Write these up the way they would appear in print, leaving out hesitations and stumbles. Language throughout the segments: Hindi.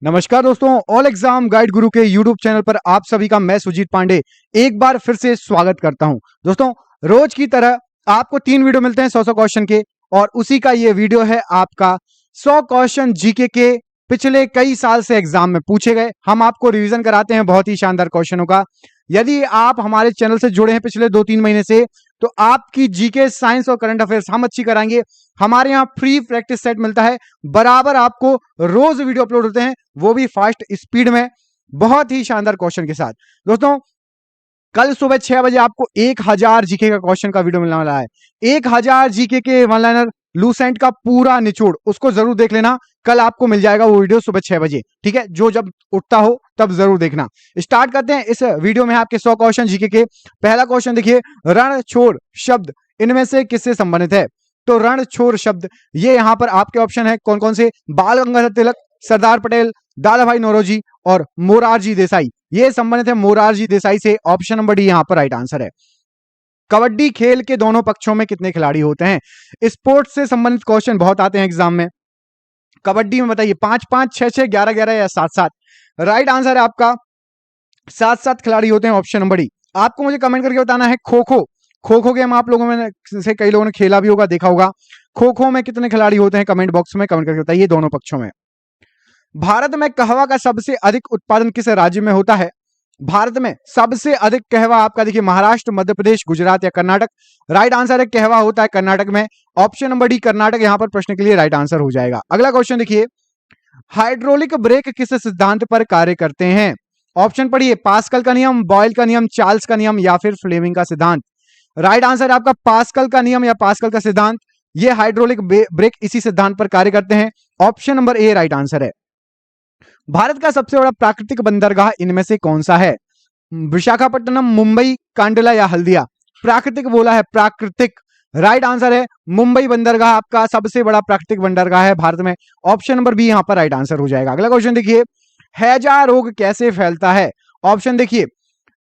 नमस्कार दोस्तों, ऑल एग्जाम गाइड गुरु के यूट्यूब चैनल पर आप सभी का मैं सुजीत पांडे एक बार फिर से स्वागत करता हूं। दोस्तों, रोज की तरह आपको 3 वीडियो मिलते हैं 100 क्वेश्चन के, और उसी का ये वीडियो है आपका 100 क्वेश्चन जीके के पिछले कई साल से एग्जाम में पूछे गए। हम आपको रिवीजन कराते हैं बहुत ही शानदार क्वेश्चनों का। यदि आप हमारे चैनल से जुड़े हैं पिछले 2-3 महीने से, तो आपकी जीके, साइंस और करंट अफेयर्स हम अच्छी कराएंगे। हमारे यहाँ फ्री प्रैक्टिस सेट मिलता है, बराबर आपको रोज वीडियो अपलोड होते हैं, वो भी फास्ट स्पीड में, बहुत ही शानदार क्वेश्चन के साथ। दोस्तों, कल सुबह 6 बजे आपको 1000 जीके का क्वेश्चन का वीडियो मिलने वाला है। 1000 जीके के वन लाइनर लूसेंट का पूरा निचोड़, उसको जरूर देख लेना। कल आपको मिल जाएगा वो वीडियो सुबह 6 बजे, ठीक है? जो जब उठता हो तब जरूर देखना। स्टार्ट करते हैं। इस वीडियो में आपके 100 क्वेश्चन जीके के। पहला क्वेश्चन देखिए, रण छोड़ शब्द इनमें से किससे संबंधित है? तो रण छोड़ शब्द, ये यहां पर आपके ऑप्शन है कौन कौन से? बाल गंगाधर तिलक, सरदार पटेल, दादा भाई नौरोजी और मोरारजी देसाई। ये संबंधित है मोरारजी देसाई से। ऑप्शन नंबर डी यहां पर राइट आंसर है। कबड्डी खेल के दोनों पक्षों में कितने खिलाड़ी होते हैं? स्पोर्ट्स से संबंधित क्वेश्चन बहुत आते हैं एग्जाम में। कबड्डी में बताइए 5-5, 6-6, 11-11 या 7-7? राइट आंसर है आपका 7-7 खिलाड़ी होते हैं। Option number D. आपको मुझे कमेंट करके बताना है खो खो। खो खो गेम आप लोगों में से कई लोगों ने खेला भी होगा, देखा होगा। खो खो में कितने खिलाड़ी होते हैं? कमेंट बॉक्स में कमेंट करके बताइए दोनों पक्षों में। भारत में कहवा का सबसे अधिक उत्पादन किस राज्य में होता है? भारत में सबसे अधिक कहवा आपका देखिए महाराष्ट्र, मध्य प्रदेश, गुजरात या कर्नाटक? राइट आंसर है कहवा होता है कर्नाटक में। ऑप्शन नंबर डी कर्नाटक यहां पर प्रश्न के लिए राइट आंसर हो जाएगा। अगला क्वेश्चन देखिए, हाइड्रोलिक ब्रेक किस सिद्धांत पर कार्य करते हैं? ऑप्शन पढ़िए, पास्कल का नियम, बॉयल का नियम, चार्ल्स का नियम या फिर फ्लेमिंग का सिद्धांत? राइट आंसर है आपका पास्कल का नियम या पास्कल का सिद्धांत। ये हाइड्रोलिक ब्रेक इसी सिद्धांत पर कार्य करते हैं। ऑप्शन नंबर ए राइट आंसर है। भारत का सबसे बड़ा प्राकृतिक बंदरगाह इनमें से कौन सा है? विशाखापट्टनम, मुंबई, कांडला या हल्दिया? प्राकृतिक बोला है, प्राकृतिक। राइट आंसर है मुंबई बंदरगाह आपका सबसे बड़ा प्राकृतिक बंदरगाह है भारत में। ऑप्शन नंबर बी यहां पर राइट आंसर हो जाएगा। अगला क्वेश्चन देखिए, हैजा रोग कैसे फैलता है? ऑप्शन देखिए,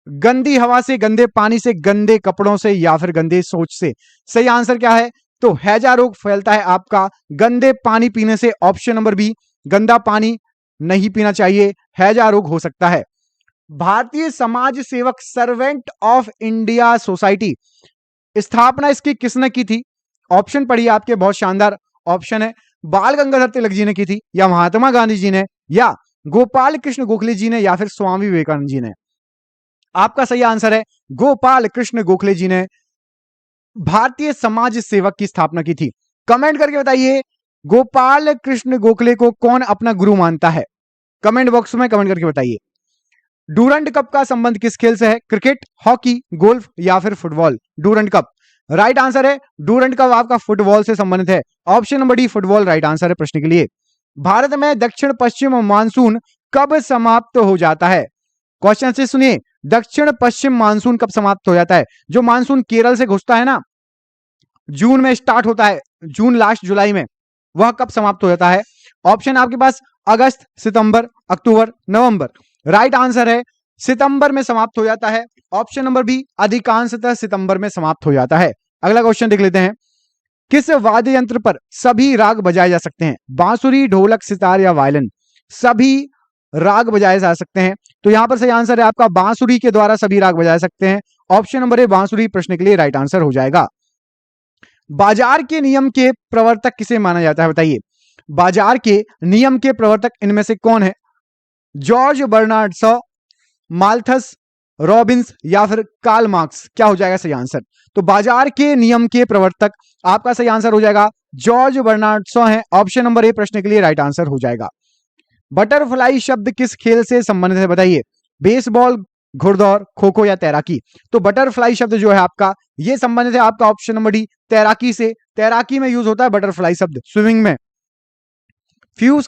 गंदी हवा से, गंदे पानी से, गंदे कपड़ों से या फिर गंदे सोच से? सही आंसर क्या है? तो हैजा रोग फैलता है आपका गंदे पानी पीने से। ऑप्शन नंबर बी, गंदा पानी नहीं पीना चाहिए, हैजा रोग हो सकता है। भारतीय समाज सेवक सर्वेंट ऑफ इंडिया सोसाइटी, स्थापना इसकी किसने की थी? ऑप्शन पढ़िए आपके, बहुत शानदार ऑप्शन है। बाल गंगाधर तिलक जी ने की थी, या महात्मा गांधी जी ने, या गोपाल कृष्ण गोखले जी ने, या फिर स्वामी विवेकानंद जी ने? आपका सही आंसर है गोपाल कृष्ण गोखले जी ने भारतीय समाज सेवक की स्थापना की थी। कमेंट करके बताइए गोपाल कृष्ण गोखले को कौन अपना गुरु मानता है? कमेंट बॉक्स में कमेंट करके बताइए। डूरंड कप का संबंध किस खेल से है? क्रिकेट, हॉकी, गोल्फ या फिर football? Durand cup right answer है। डूरंड कप आपका फुटबॉल से संबंधित है। Option number D football right answer है प्रश्न के लिए। भारत में दक्षिण पश्चिम मानसून कब समाप्त हो जाता है? क्वेश्चन से सुनिए, दक्षिण पश्चिम मानसून कब समाप्त हो जाता है? जो मानसून केरल से घुसता है ना, जून में स्टार्ट होता है, जून लास्ट जुलाई में, वह कब समाप्त हो जाता है? ऑप्शन आपके पास अगस्त, सितंबर, अक्टूबर, नवंबर। राइट आंसर है सितंबर में समाप्त हो जाता है। ऑप्शन नंबर बी, अधिकांशतः सितंबर में समाप्त हो जाता है। अगला क्वेश्चन देख लेते हैं, किस वाद्य यंत्र पर सभी राग बजाए जा सकते हैं? बांसुरी, ढोलक, सितार या वायलिन? सभी राग बजाए जा सकते हैं। तो यहां पर सही आंसर है आपका बांसुरी के द्वारा सभी राग बजाए सकते हैं। ऑप्शन नंबर ए बांसुरी प्रश्न के लिए राइट आंसर हो जाएगा। बाजार के नियम के प्रवर्तक किसे माना जाता है? बताइए, बाजार के नियम के प्रवर्तक इनमें से कौन है? George Bernard Shaw, Malthus, Robbins या फिर कार्ल मार्क्स? क्या हो जाएगा सही आंसर? तो बाजार के नियम के प्रवर्तक आपका सही आंसर हो जाएगा जॉर्ज बर्नार्ड शॉ है। ऑप्शन नंबर ए प्रश्न के लिए राइट आंसर हो जाएगा। बटरफ्लाई शब्द किस खेल से संबंधित है? बताइए, बेसबॉल, घुड़दौड़, खो खो या तैराकी? तो बटरफ्लाई शब्द जो है आपका, ये संबंधित है आपका ऑप्शन नंबर डी तैराकी से। तैराकी में यूज होता है बटरफ्लाई शब्द, स्विमिंग में। फ्यूज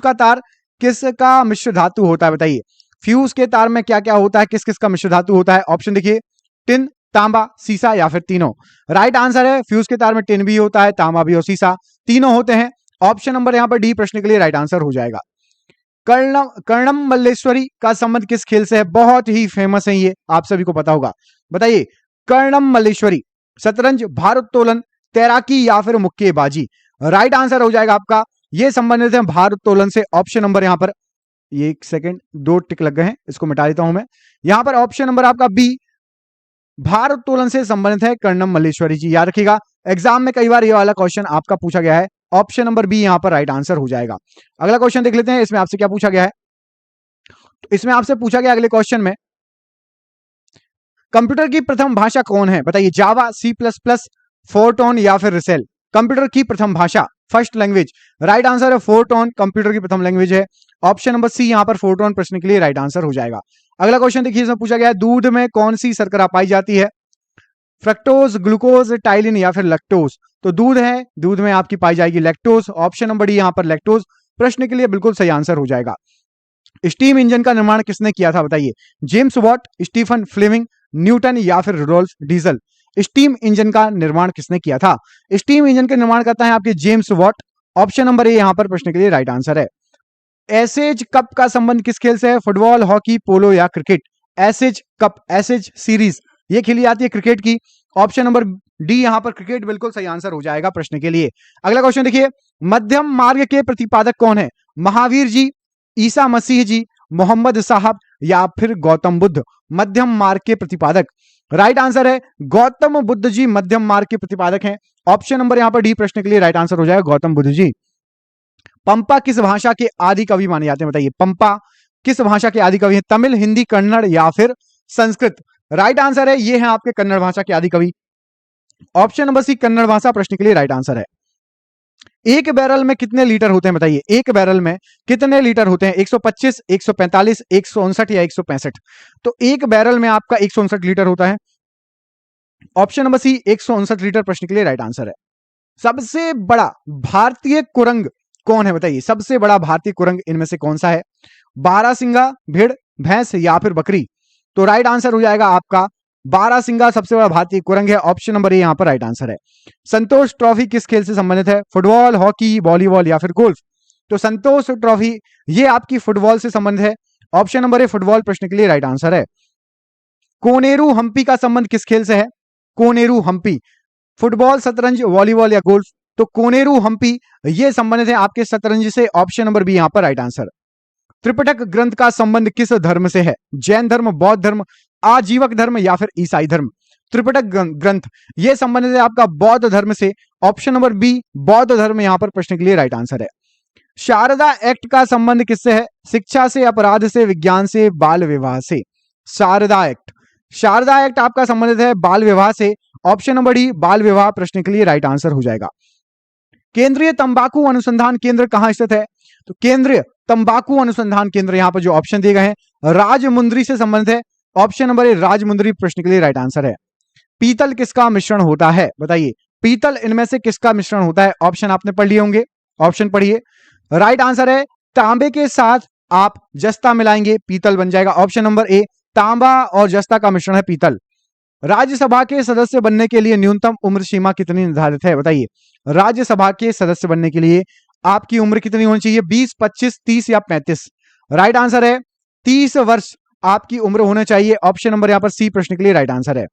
का तार किसका मिश्र धातु होता है? बताइए, फ्यूज के तार में क्या क्या होता है, किस किस का मिश्र धातु होता है? ऑप्शन देखिए, टिन, तांबा, सीसा या फिर तीनों? राइट आंसर है फ्यूज के तार में टिन भी होता है, तांबा भी और सीसा, तीनों होते हैं। ऑप्शन नंबर यहां पर डी प्रश्न के लिए राइट आंसर हो जाएगा। कर्णम मल्लेश्वरी का संबंध किस खेल से है? बहुत ही फेमस है ये, आप सभी को पता होगा। बताइए, कर्णम मल्लेश्वरी, शतरंज, भारोत्तोलन, तैराकी या फिर मुक्केबाजी? राइट आंसर हो जाएगा आपका ये संबंधित है भारोत्तोलन से। ऑप्शन नंबर यहां पर, ये एक सेकंड, 2 टिक लग गए हैं, इसको मिटा देता हूं मैं। यहां पर ऑप्शन नंबर आपका बी भारोत्तोलन से संबंधित है, कर्णम मल्लेश्वरी जी। याद रखिएगा, एग्जाम में कई बार ये वाला क्वेश्चन आपका पूछा गया है। ऑप्शन नंबर बी यहां पर राइट आंसर हो जाएगा। अगला क्वेश्चन देख लेते हैं, इसमें आपसे क्या पूछा गया है। तो इसमें आपसे पूछा गया अगले क्वेश्चन में, कंप्यूटर की प्रथम भाषा कौन है? बताइए, जावा, सी प्लस प्लस, फोरटोन या फिर रिसेल। कंप्यूटर की प्रथम भाषा, फर्स्ट लैंग्वेज, राइट आंसर है फोरटोन, कंप्यूटर की प्रथम लैंग्वेज है। ऑप्शन नंबर सी यहां पर फोरटोन प्रश्न के लिए राइट आंसर हो जाएगा। अगला क्वेश्चन देखिए, इसमें पूछा गया है, दूध में कौन सी शर्करा पाई जाती है? फ्रक्टोज, ग्लूकोज, टाइलिन या फिर लैक्टोज। तो दूध है, दूध में आपकी पाई जाएगी लैक्टोज। ऑप्शन नंबर डी यहां पर लैक्टोज प्रश्न के लिए बिल्कुल सही आंसर हो जाएगा। स्टीम इंजन का निर्माण किसने किया था? बताइए, James Watt, Stephen Fleming, Newton या फिर रुडोल्फ डीजल। स्टीम इंजन का निर्माण किसने किया था? स्टीम इंजन का निर्माण करता है आपके James Watt. Option number A यहां पर प्रश्न के लिए राइट आंसर है। एसेज कप का संबंध किस खेल से है? फुटबॉल, हॉकी, पोलो या cricket. Ashes cup, Ashes series ये खेली जाती है क्रिकेट की। ऑप्शन नंबर डी यहां पर क्रिकेट बिल्कुल सही आंसर हो जाएगा प्रश्न के लिए। अगला क्वेश्चन देखिए, मध्यम मार्ग के प्रतिपादक कौन है? महावीर जी, ईसा मसीह जी, मोहम्मद साहब या फिर गौतम बुद्ध। मध्यम मार्ग के प्रतिपादक, राइट आंसर है गौतम बुद्ध जी मध्यम मार्ग के प्रतिपादक हैं। ऑप्शन नंबर यहां पर डी प्रश्न के लिए राइट आंसर हो जाएगा गौतम बुद्ध जी। पंपा किस भाषा के आदि कवि माने जाते हैं? बताइए, पंपा किस भाषा के आदि कवि हैं? तमिल, हिंदी, कन्नड़ या फिर संस्कृत। राइट आंसर है, ये है आपके कन्नड़ भाषा के आदि कवि। ऑप्शन नंबर सी कन्नड़ भाषा प्रश्न के लिए राइट आंसर है। एक बैरल में कितने लीटर होते हैं? बताइए, एक बैरल में कितने लीटर होते हैं? 125, 145, 159 या 165। तो एक बैरल में आपका 159 लीटर होता है। ऑप्शन नंबर सी 159 लीटर प्रश्न के लिए राइट आंसर है। सबसे बड़ा भारतीय कुरंग कौन है? बताइए, सबसे बड़ा भारतीय कुरंग इनमें से कौन सा है? बारहसिंगा, भेड़, भैंस या फिर बकरी। तो राइट आंसर हो जाएगा आपका बारहसिंगा सबसे बड़ा भारतीय कुरंग है। ऑप्शन नंबर ए यहां पर राइट आंसर है। संतोष ट्रॉफी किस खेल से संबंधित है? फुटबॉल, हॉकी, वॉलीबॉल या फिर गोल्फ। तो संतोष ट्रॉफी ये आपकी फुटबॉल से संबंधित है। ऑप्शन नंबर ए फुटबॉल प्रश्न के लिए राइट आंसर है। कोनेरू हम्पी का संबंध किस खेल से है? कोनेरू हम्पी, फुटबॉल, शतरंज, वॉलीबॉल या गोल्फ। तो कोनेरू हम्पी ये संबंधित है आपके शतरंज से। ऑप्शन नंबर बी यहां पर राइट आंसर। त्रिपिटक ग्रंथ का संबंध किस धर्म से है? जैन धर्म, बौद्ध धर्म, आजीवक धर्म या फिर ईसाई धर्म। त्रिपिटक ग्रंथ ये संबंधित है आपका बौद्ध धर्म से। ऑप्शन नंबर बी बौद्ध धर्म यहां पर प्रश्न के लिए राइट आंसर है। शारदा एक्ट का संबंध किससे है? शिक्षा से, अपराध से, विज्ञान से, बाल विवाह से। शारदा एक्ट, शारदा एक्ट आपका संबंधित है बाल विवाह से। ऑप्शन नंबर डी बाल विवाह प्रश्न के लिए राइट आंसर हो जाएगा। केंद्रीय तंबाकू अनुसंधान केंद्र कहां स्थित है? तो केंद्रीय तंबाकू अनुसंधान केंद्र यहां पर जो ऑप्शन दिए गए हैं राजमुंद्री से संबंधित है। ऑप्शन नंबर ए राजमुंद्री प्रश्न के लिए राइट आंसर है। पीतल किसका मिश्रण होता है? बताइए, पीतल इनमें से किसका मिश्रण होता है? ऑप्शन आपने पढ़ लिए होंगे, ऑप्शन पढ़िए। राइट आंसर है तांबे के साथ आप जस्ता मिलाएंगे, पीतल बन जाएगा। ऑप्शन नंबर ए तांबा और जस्ता का मिश्रण है पीतल। राज्यसभा के सदस्य बनने के लिए न्यूनतम उम्र सीमा कितनी निर्धारित है? बताइए, राज्यसभा के सदस्य बनने के लिए आपकी उम्र कितनी होनी चाहिए? 20, 25, 30 या 35। राइट आंसर है 30 वर्ष आपकी उम्र होना चाहिए। ऑप्शन नंबर यहां पर सी प्रश्न के लिए राइट आंसर है।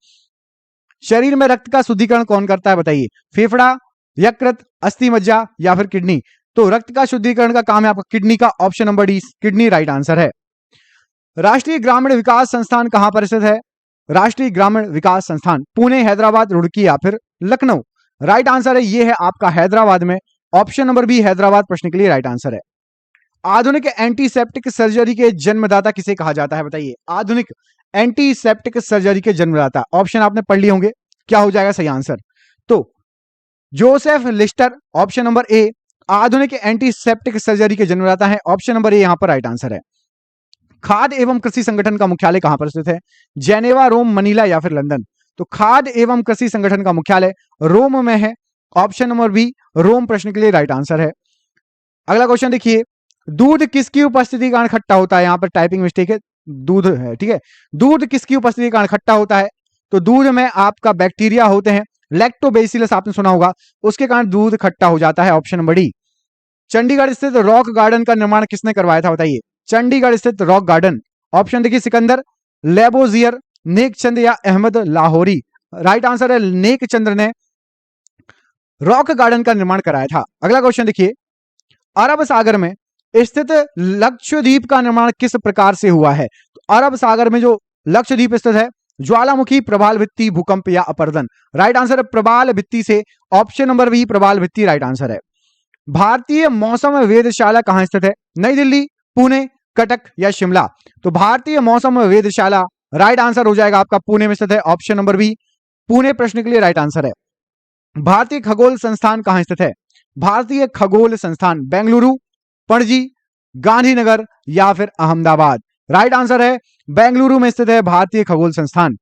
शरीर में रक्त का शुद्धिकरण कौन करता है? बताइए, फेफड़ा, यकृत, अस्थि मज्जा या फिर किडनी। तो रक्त का शुद्धिकरण का काम है आपका किडनी का। Option number D kidney right answer है। राष्ट्रीय ग्रामीण विकास संस्थान कहां पर स्थित है? राष्ट्रीय ग्रामीण विकास संस्थान पुणे, हैदराबाद, रुड़की या फिर लखनऊ। राइट आंसर है ये है आपका हैदराबाद में। ऑप्शन नंबर बी हैदराबाद प्रश्न के लिए राइट आंसर है। आधुनिक एंटीसेप्टिक सर्जरी के जन्मदाता किसे कहा जाता है? बताइए, आधुनिक एंटीसेप्टिक सर्जरी के जन्मदाता। ऑप्शन आपने पढ़ लिए होंगे, क्या हो जाएगा सही आंसर? तो जोसेफ लिस्टर। ऑप्शन नंबर ए आधुनिक एंटीसेप्टिक सर्जरी के जन्मदाता है। ऑप्शन नंबर ए यहां पर राइट आंसर है। खाद्य एवं कृषि संगठन का मुख्यालय कहां पर स्थित है? जेनेवा, रोम, मनीला या फिर लंदन। तो खाद्य एवं कृषि संगठन का मुख्यालय रोम में है। ऑप्शन नंबर बी रोम प्रश्न के लिए राइट आंसर है। अगला क्वेश्चन देखिए, दूध किसकी उपस्थिति के कारण खट्टा होता है? यहां पर टाइपिंग मिस्टेक है, दूध है, ठीक है। दूध किसकी उपस्थिति के कारण खट्टा होता है? तो दूध में आपका बैक्टीरिया होते हैं, लैक्टोबैसिलस आपने सुना होगा, उसके कारण दूध खट्टा हो जाता है। Option number D. चंडीगढ़ स्थित रॉक गार्डन का निर्माण किसने करवाया था? बताइए, चंडीगढ़ स्थित रॉक गार्डन। ऑप्शन देखिए, सिकंदर, लेबोजियर, नेक चंद या अहमद लाहौरी। राइट आंसर है नेक चंद्र ने रॉक गार्डन का निर्माण कराया था। अगला क्वेश्चन देखिए, अरब सागर में स्थित लक्षद्वीप का निर्माण किस प्रकार से हुआ है? तो अरब सागर में जो लक्षद्वीप स्थित है, ज्वालामुखी, प्रवाल भित्ति, भूकंप या अपरदन? राइट आंसर है प्रवाल भित्ति से ऑप्शन नंबर बी प्रवाल भित्ति राइट आंसर है। भारतीय मौसम वेधशाला कहां स्थित है? नई दिल्ली, पुणे, कटक या शिमला? तो भारतीय मौसम वेधशाला राइट आंसर हो जाएगा आपका पुणे में स्थित है, ऑप्शन नंबर बी पुणे प्रश्न के लिए राइट आंसर है। भारतीय खगोल संस्थान कहां स्थित है? भारतीय खगोल संस्थान बेंगलुरु, पणजी, गांधीनगर या फिर अहमदाबाद? राइट आंसर है बेंगलुरु में स्थित है भारतीय खगोल संस्थान।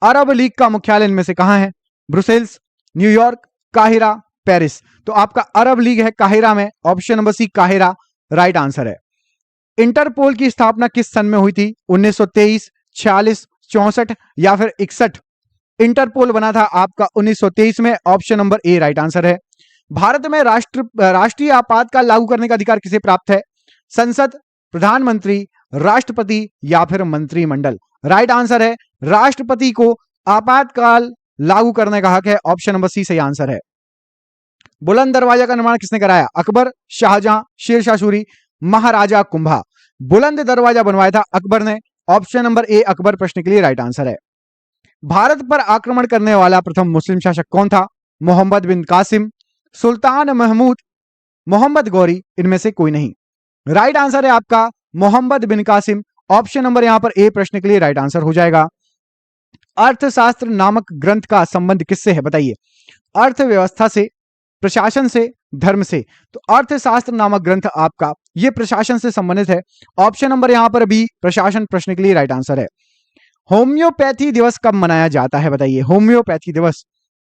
अरब लीग का मुख्यालय इनमें से कहां है? ब्रुसेल्स, न्यूयॉर्क, काहिरा, पेरिस? तो आपका अरब लीग है काहिरा में, ऑप्शन नंबर सी काहिरा राइट आंसर है। इंटरपोल की स्थापना किस सन में हुई थी? 1923, 46, 64 या फिर 61? इंटरपोल बना था आपका 1923 में, ऑप्शन नंबर ए राइट आंसर है। भारत में राष्ट्रीय आपातकाल लागू करने का अधिकार किसे प्राप्त है? संसद, प्रधानमंत्री, राष्ट्रपति या फिर मंत्रिमंडल? राइट आंसर है राष्ट्रपति को आपातकाल लागू करने का हक है, ऑप्शन नंबर सी सही आंसर है। बुलंद दरवाजा का निर्माण किसने कराया? अकबर, शाहजहां, शेरशाह सूरी, महाराजा कुंभा? बुलंद दरवाजा बनवाया था अकबर ने, ऑप्शन नंबर ए अकबर प्रश्न के लिए राइट आंसर है। भारत पर आक्रमण करने वाला प्रथम मुस्लिम शासक कौन था? मोहम्मद बिन कासिम, सुल्तान महमूद, मोहम्मद गौरी? इनमें से कोई नहीं। राइट आंसर है आपका मोहम्मद बिन कासिम, ऑप्शन नंबर यहां पर ए प्रश्न के लिए राइट आंसर हो जाएगा। अर्थशास्त्र नामक ग्रंथ का संबंध किससे है? बताइए। अर्थव्यवस्था से, प्रशासन से, धर्म से? तो अर्थशास्त्र नामक ग्रंथ आपका ये प्रशासन से संबंधित है, ऑप्शन नंबर यहां पर बी प्रशासन प्रश्न के लिए राइट आंसर है। होम्योपैथी दिवस कब मनाया जाता है? बताइए। होम्योपैथी दिवस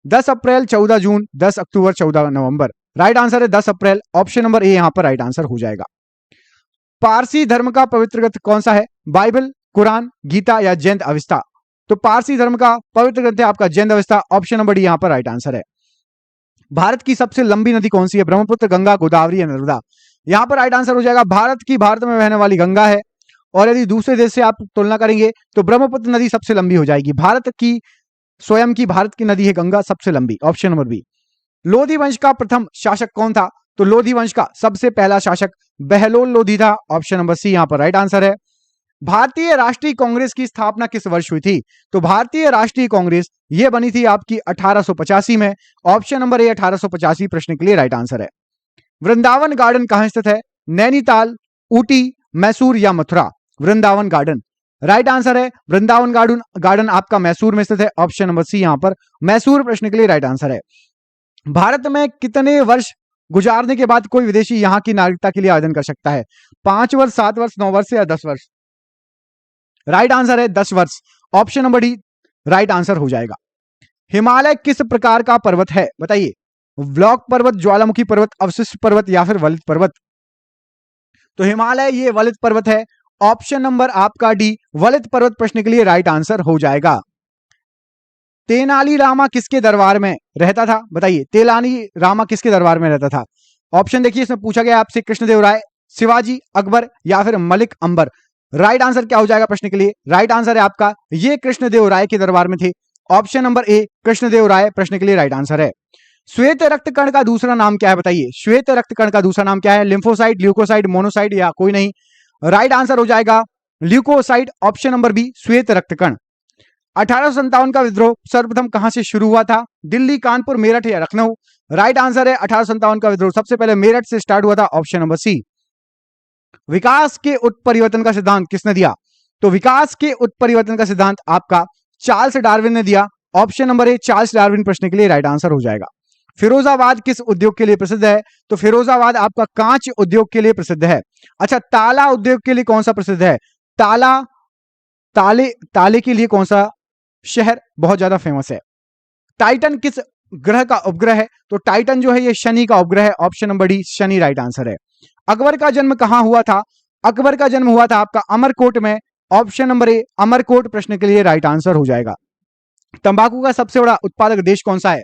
10 अप्रैल, 14 जून, 10 अक्टूबर, 14 नवंबर? राइट आंसर है 10 अप्रैल, ऑप्शन नंबर ए यहां पर राइट आंसर हो जाएगा। पारसी धर्म का पवित्र ग्रंथ कौन सा है? बाइबल, कुरान, गीता या जैन अविस्ता? तो पारसी धर्म का पवित्र ग्रंथ है आपका जैन अविस्ता, ऑप्शन नंबर डी यहां पर राइट आंसर है। भारत की सबसे लंबी नदी कौन सी है? ब्रह्मपुत्र, गंगा, गोदावरी या नर्मदा? यहां पर राइट आंसर हो जाएगा भारत में बहने वाली गंगा है, और यदि दूसरे देश से आप तुलना करेंगे तो ब्रह्मपुत्र नदी सबसे लंबी हो जाएगी। स्वयं की भारत की नदी है गंगा सबसे लंबी, ऑप्शन नंबर बी। लोधी वंश का प्रथम शासक कौन था? तो लोधी वंश का सबसे पहला शासक बहलोल लोधी था, ऑप्शन नंबर सी यहां पर राइट आंसर है। भारतीय राष्ट्रीय कांग्रेस की स्थापना किस वर्ष हुई थी? तो भारतीय राष्ट्रीय कांग्रेस यह बनी थी आपकी 1885 में, ऑप्शन नंबर ए 1885 प्रश्न के लिए राइट आंसर है। वृंदावन गार्डन कहां स्थित है? नैनीताल, ऊटी, मैसूर या Mathura? Vrindavan garden right answer है वृंदावन गार्डन आपका मैसूर में स्थित है, ऑप्शन नंबर सी यहां पर मैसूर प्रश्न के लिए राइट आंसर है। भारत में कितने वर्ष गुजारने के बाद कोई विदेशी यहां की नागरिकता के लिए आवेदन कर सकता है? 5 वर्ष, 7 वर्ष, 9 वर्ष या 10 वर्ष? राइट आंसर है 10 वर्ष, option number D right answer हो जाएगा। हिमालय किस प्रकार का पर्वत है? बताइए। ब्लॉक पर्वत, ज्वालामुखी पर्वत, अवशिष्ट पर्वत या फिर वलित पर्वत? तो हिमालय ये वलित पर्वत है, ऑप्शन नंबर आपका डी वलित पर्वत प्रश्न के लिए राइट आंसर हो जाएगा। तेनालीरामा किसके दरबार में रहता था? बताइए। तेनालीरामा किसके दरबार में रहता था? ऑप्शन देखिए, इसमें पूछा गया आपसे कृष्णदेव राय, शिवाजी, अकबर या फिर मलिक अंबर? राइट आंसर क्या हो जाएगा प्रश्न के लिए? राइट आंसर है आपका ये कृष्णदेव राय के दरबार में थे, ऑप्शन नंबर ए कृष्णदेव राय प्रश्न के लिए राइट आंसर है। श्वेत रक्त कण का दूसरा नाम क्या है? बताइए। श्वेत रक्त कण का दूसरा नाम क्या है? लिम्फोसाइट, ल्यूकोसाइट, मोनोसाइट या कोई नहीं? राइट आंसर हो जाएगा ल्यूकोसाइट, ऑप्शन नंबर बी श्वेत रक्त कण। 1857 का विद्रोह सर्वप्रथम कहां से शुरू हुआ था? दिल्ली, कानपुर, मेरठ या लखनऊ? राइट आंसर है 1857 का विद्रोह सबसे पहले मेरठ से स्टार्ट हुआ था, ऑप्शन नंबर सी। विकास के उत्परिवर्तन का सिद्धांत किसने दिया? तो विकास के उत्परिवर्तन का सिद्धांत आपका चार्ल्स डार्विन ने दिया, option number A Charles Darwin प्रश्न के लिए राइट आंसर हो जाएगा। फिरोजाबाद किस उद्योग के लिए प्रसिद्ध है? तो फिरोजाबाद आपका कांच उद्योग के लिए प्रसिद्ध है। अच्छा, ताला उद्योग के लिए कौन सा प्रसिद्ध है? ताले के लिए कौन सा शहर बहुत ज्यादा फेमस है? टाइटन किस ग्रह का उपग्रह है? तो टाइटन जो है ये शनि का उपग्रह है, option number D Shani right answer है। अकबर का जन्म कहां हुआ था? अकबर का जन्म हुआ था आपका अमरकोट में, ऑप्शन नंबर ए अमरकोट प्रश्न के लिए राइट आंसर हो जाएगा। तंबाकू का सबसे बड़ा उत्पादक देश कौन सा है?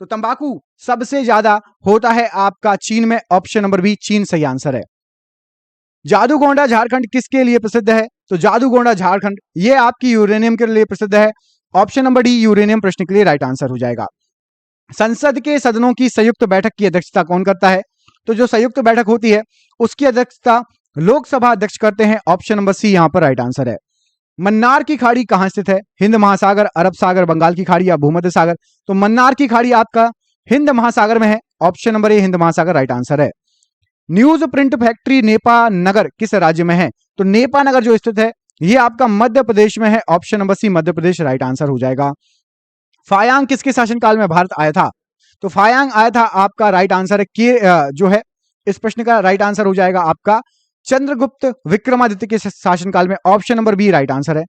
तो तंबाकू सबसे ज्यादा होता है आपका चीन में, ऑप्शन नंबर बी चीन सही आंसर है। जादूगोंडा झारखंड किसके लिए प्रसिद्ध है? तो जादूगोंडा झारखंड ये आपकी यूरेनियम के लिए प्रसिद्ध है, ऑप्शन नंबर डी यूरेनियम प्रश्न के लिए राइट आंसर हो जाएगा। संसद के सदनों की संयुक्त बैठक की अध्यक्षता कौन करता है? तो जो संयुक्त बैठक होती है उसकी अध्यक्षता लोकसभा अध्यक्ष करते हैं। ऑप्शन नंबर सी यहां पर राइट आंसर है। मन्नार की खाड़ी कहां स्थित है? हिंद महासागर, अरब सागर, बंगाल की खाड़ी या भूमध्य सागर? तो मन्नार की खाड़ी आपका हिंद महासागर में है। ऑप्शन नंबर ए हिंद महासागर राइट आंसर है। न्यूज प्रिंट फैक्ट्री नेपा नगर किस राज्य में है? तो नेपा नगर जो स्थित है ये आपका मध्य प्रदेश में है। ऑप्शन नंबर सी मध्य प्रदेश राइट आंसर हो जाएगा। फायांग किसके शासनकाल में भारत आया था? तो फायांग आया था आपका राइट आंसर है जो है इस प्रश्न का राइट आंसर हो जाएगा आपका चंद्रगुप्त विक्रमादित्य के शासनकाल में। Option number B right answer है।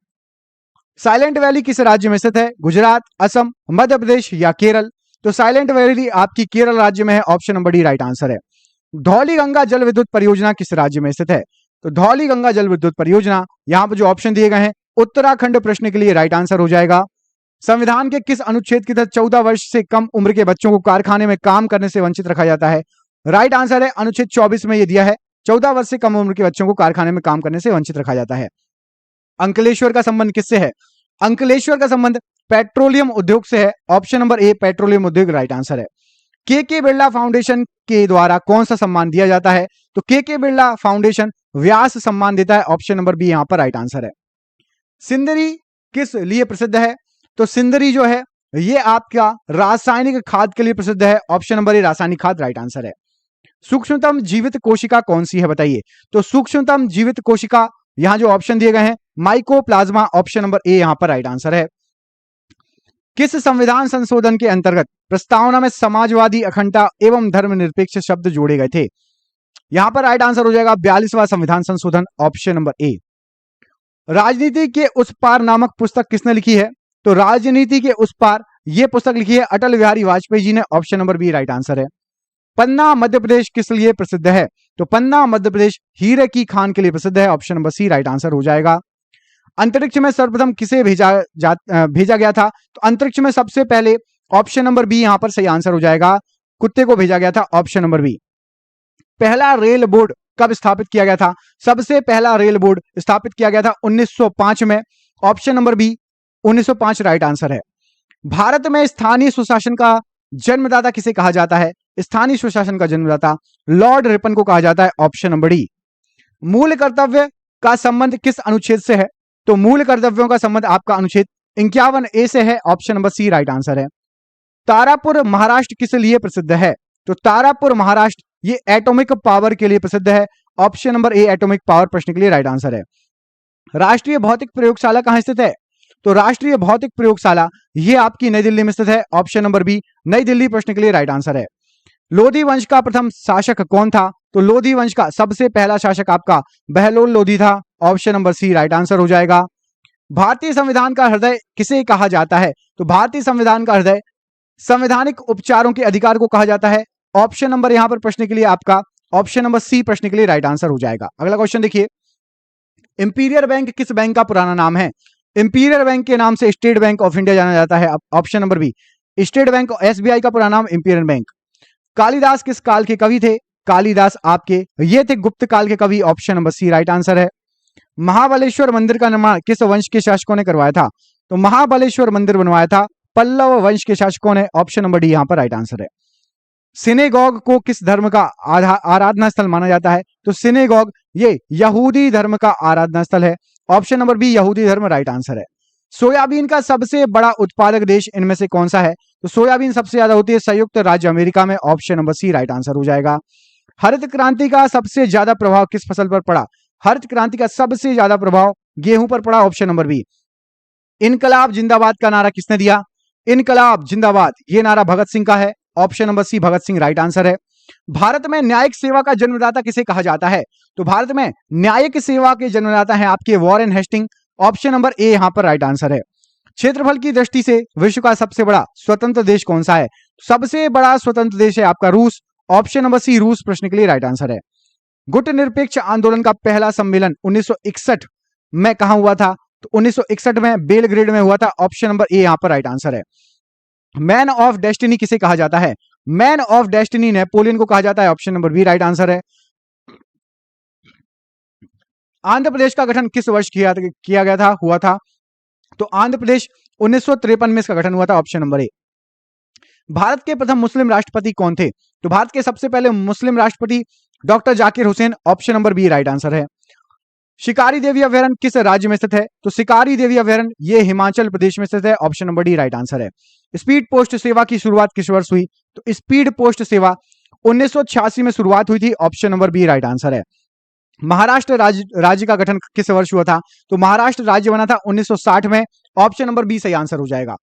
साइलेंट वैली किस राज्य में स्थित है? गुजरात, असम, मध्य प्रदेश या केरल? तो साइलेंट वैली आपकी केरल राज्य में है। Option number D right answer है। धौली गंगा जल विद्युत परियोजना किस राज्य में स्थित है? तो धौली गंगा जल विद्युत परियोजना यहां पर जो ऑप्शन दिए गए हैं उत्तराखंड प्रश्न के लिए राइट आंसर हो जाएगा। संविधान के किस अनुच्छेद के तहत 14 वर्ष से कम उम्र के बच्चों को कारखाने में काम करने से वंचित रखा जाता है? राइट आंसर है अनुच्छेद 24 में यह दिया है 14 वर्ष से कम उम्र के बच्चों को कारखाने में काम करने से वंचित रखा जाता है। अंकलेश्वर का संबंध किससे है? अंकलेश्वर का संबंध पेट्रोलियम उद्योग से है। ऑप्शन नंबर ए पेट्रोलियम उद्योग राइट आंसर है। के बिरला फाउंडेशन के द्वारा कौन सा सम्मान दिया जाता है? तो के बिरला फाउंडेशन व्यास सम्मान देता है। ऑप्शन नंबर बी यहां पर राइट आंसर है। सिंदरी किस लिए प्रसिद्ध है? तो सिंदरी जो है ये आपका रासायनिक खाद के लिए प्रसिद्ध है। ऑप्शन नंबर ए रासायनिक खाद राइट आंसर है। सूक्ष्मतम जीवित कोशिका कौन सी है बताइए? तो सूक्ष्मतम जीवित कोशिका यहां जो ऑप्शन दिए गए हैं माइकोप्लाज्मा। ऑप्शन नंबर ए यहां पर राइट आंसर है। किस संविधान संशोधन के अंतर्गत प्रस्तावना में समाजवादी, अखंडता एवं धर्मनिरपेक्ष शब्द जोड़े गए थे? यहां पर राइट आंसर हो जाएगा 42वां संविधान संशोधन। ऑप्शन नंबर ए। राजनीति के उस पार नामक पुस्तक किसने लिखी है? तो राजनीति के उस पार यह पुस्तक लिखी है अटल बिहारी वाजपेयी जी ने। Option number B right answer है। पन्ना मध्य प्रदेश किस लिए प्रसिद्ध है? तो पन्ना मध्य प्रदेश हीरे की खान के लिए प्रसिद्ध है। Option number C right answer हो जाएगा। अंतरिक्ष में सर्वप्रथम किसे भेजा गया था? तो अंतरिक्ष में सबसे पहले ऑप्शन नंबर बी यहां पर सही आंसर हो जाएगा, कुत्ते को भेजा गया था। Option number B. पहला रेल बोर्ड कब स्थापित किया गया था? सबसे पहला रेल बोर्ड स्थापित किया गया था 1905 में। Option number B 1905 right answer है। भारत में स्थानीय सुशासन का जन्मदाता किसे कहा जाता है? स्थानीय सुशासन का जन्मदाता लॉर्ड रिपन को कहा जाता है। Option number D. मूल कर्तव्य का संबंध किस अनुच्छेद से है? तो मूल कर्तव्यों का संबंध आपका अनुच्छेद 51A से है। Option number C right answer है। तारापुर महाराष्ट्र किस लिए प्रसिद्ध है? तो तारापुर महाराष्ट्र ये एटॉमिक पावर के लिए प्रसिद्ध है। ऑप्शन नंबर ए एटॉमिक पावर प्रश्न के लिए राइट आंसर है। राष्ट्रीय भौतिक प्रयोगशाला कहां स्थित है? तो राष्ट्रीय भौतिक प्रयोगशाला ये आपकी नई दिल्ली में स्थित है। ऑप्शन नंबर बी नई दिल्ली प्रश्न के लिए राइट आंसर है। लोधी वंश का प्रथम शासक कौन था? तो लोधी वंश का सबसे पहला शासक आपका बहलोल लोधी था। Option number C right answer हो जाएगा। भारतीय संविधान का हृदय किसे कहा जाता है? तो भारतीय संविधान का हृदय संवैधानिक उपचारों के अधिकार को कहा जाता है। ऑप्शन नंबर यहां पर प्रश्न के लिए आपका ऑप्शन नंबर सी प्रश्न के लिए राइट आंसर हो जाएगा। अगला क्वेश्चन देखिए, इंपीरियल बैंक किस बैंक का पुराना नाम है? इंपीरियल बैंक के नाम से स्टेट बैंक ऑफ इंडिया जाना जाता है। Option number B State Bank. SBI का पुराना नाम इंपीरियल बैंक। कालिदास किस काल के कवि थे? कालिदास आपके ये थे गुप्त काल के कवि। Option number C right answer है। महाबलेश्वर मंदिर का निर्माण किस वंश के शासकों ने करवाया था? तो महाबलेश्वर मंदिर बनवाया था पल्लव वंश के शासकों ने। ऑप्शन नंबर डी यहां पर राइट आंसर है। सिनेगॉग को किस धर्म का आराधना स्थल माना जाता है? तो सिनेगॉग ये यहूदी धर्म का आराधना स्थल है। ऑप्शन नंबर बी यहूदी धर्म राइट आंसर है। सोयाबीन का सबसे बड़ा उत्पादक देश इनमें से कौन सा है? तो सोयाबीन सबसे ज्यादा होती है संयुक्त राज्य अमेरिका में। Option number C right answer हो जाएगा। हरित क्रांति का सबसे ज्यादा प्रभाव किस फसल पर पड़ा? हरित क्रांति का सबसे ज्यादा प्रभाव गेहूं पर पड़ा। Option number B. इनकलाब जिंदाबाद का नारा किसने दिया? इनकलाब जिंदाबाद ये नारा भगत सिंह का है। ऑप्शन नंबर सी भगत सिंह राइट आंसर है। भारत में न्यायिक सेवा का जन्मदाता किसे कहा जाता है? तो भारत में न्यायिक सेवा के जन्मदाता हैं आपके Warren Hasting. Option number A यहां पर राइट आंसर है। क्षेत्रफल की दृष्टि से विश्व का सबसे बड़ा स्वतंत्र देश कौन सा है? सबसे बड़ा स्वतंत्र देश है आपका रूस। ऑप्शन नंबर सी रूस प्रश्न के लिए राइट आंसर है। गुट निरपेक्ष आंदोलन का पहला सम्मेलन 1961 में कहां हुआ था? तो 1961 में बेलग्रेड में हुआ था। ऑप्शन नंबर ए यहां पर राइट आंसर है। मैन ऑफ डेस्टिनी किसे कहा जाता है? मैन ऑफ डेस्टिनी नेपोलियन को कहा जाता है। Option number B right answer है। आंध्र प्रदेश का गठन किस वर्ष किया गया था हुआ था? तो आंध्र प्रदेश 1953 में इसका गठन हुआ था। ऑप्शन नंबर ए। भारत के प्रथम मुस्लिम राष्ट्रपति कौन थे? तो भारत के सबसे पहले मुस्लिम राष्ट्रपति doctor Zakir Hussain, option number B right answer है। शिकारी देवी अभयारण्य किस राज्य में स्थित है? तो शिकारी देवी अभयारण्य ये हिमाचल प्रदेश में स्थित है, option number D right answer है। स्पीड पोस्ट सेवा की शुरुआत किस वर्ष हुई? तो स्पीड पोस्ट सेवा 1986 में शुरुआत हुई थी, option number B right answer है। महाराष्ट्र राज्य का गठन किस वर्ष हुआ था? तो महाराष्ट्र राज्य बना था 1960 में, ऑप्शन नंबर बी सही आंसर हो जाएगा।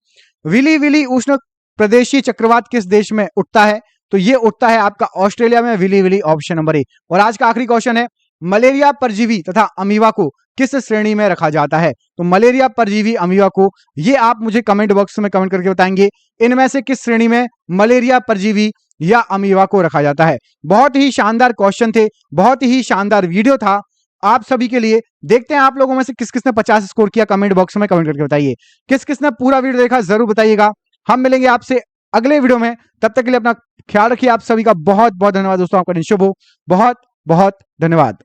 विली विली उष्ण प्रदेशीय चक्रवात किस देश में उठता है? तो ये उठता है आपका ऑस्ट्रेलिया में, willy willy, option number A. और आज का आखिरी क्वेश्चन है, मलेरिया परजीवी तथा अमीबा को किस श्रेणी में रखा जाता है? तो मलेरिया परजीवी अमीबा को, ये आप मुझे कमेंट बॉक्स में कमेंट करके बताएंगे इनमें से किस श्रेणी में मलेरिया परजीवी या अमीबा को रखा जाता है। बहुत ही शानदार क्वेश्चन थे, बहुत ही शानदार वीडियो था आप सभी के लिए। देखते हैं आप लोगों में से किस किसने 50 स्कोर किया, कमेंट बॉक्स में कमेंट करके बताइए। किस किसने पूरा वीडियो देखा जरूर बताइएगा। हम मिलेंगे आपसे अगले वीडियो में, तब तक के लिए अपना ख्याल रखिए। आप सभी का बहुत बहुत धन्यवाद दोस्तों, आपका दिन शुभ हो। बहुत बहुत धन्यवाद।